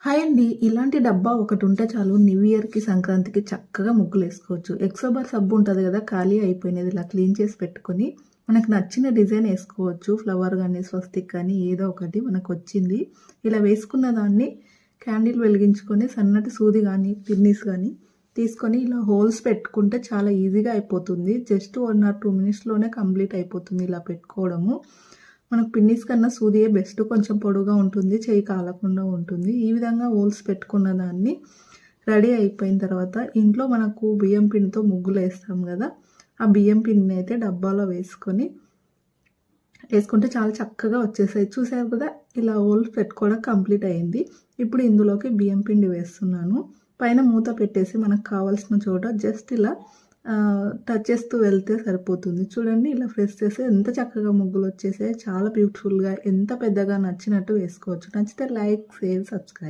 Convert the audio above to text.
Hi అండి. ఇలాంటి డబ్బా ఒకటుంటే చాలు న్యూ ఇయర్‌కి, సంక్రాంతికి చక్కగా ముగ్గులేసుకోవచ్చు. ఎక్సోబార్ సబ్బు ఉంటది గదా! ఖాళీ అయిపోయినది ఇలా క్లీన్ చేసి పెట్టుకొని, మనకు నచ్చిన డిజైన్ ఏసుకోవచ్చు. ఫ్లవర్ గానీ, స్వస్తిక్ కానీ ఏదో ఒకటి మనకొచ్చింది. ఇలా వేసుకున్న దాన్ని క్యాండిల్ వెలిగించుకొని సన్నటి సూది గానీ, పిన్నీస్ గానీ తీసుకొని ఇలా హోల్స్ పెట్టుకుంటే చాలా ఈజీగా అయిపోతుంది. జస్ట్ 1 ఆర్ 2 మినిట్స్‌లోనే కంప్లీట్ అయిపోతుంది ఇలా పెట్టుకోవడము. మనకు పిన్నీస్ కన్నా సూదియే బెస్ట్. కొంచెం పొడువుగా ఉంటుంది. చెయ్యి కాలకుండా ఉంటుంది. ఈ విధంగా హోల్స్ పెట్టుకున్న దాన్ని రెడీ అయిపోయిన తర్వాత ఇంట్లో మనకు బియ్యం పిండితో ముగ్గులేస్తాం గదా! ఆ బియ్యం పిండిని అయితే డబ్బాలో వేసుకుంటే చాలా చక్కగా వచ్చేసాయి. చూసారు కదా! ఇలా హోల్స్ పెట్టుకోవడం కంప్లీట్ అయింది. ఇప్పుడు ఇందులోకి బియ్యం పిండి వేస్తున్నాను. పైన మూత పెట్టేసి మనకు కావాల్సిన చోట జస్ట్ ఇలా టచ్ చేస్తూ వెళ్తే సరిపోతుంది. చూడండి ఇలా ప్రెస్ చేస్తే ఎంత చక్కగా ముగ్గులొచ్చేసాయో. చాలా బ్యూటిఫుల్‌గా ఎంత పెద్దగా నచ్చినట్టు వేసుకోవచ్చు. నచ్చితే లైక్, షేర్, సబ్స్క్రైబ్.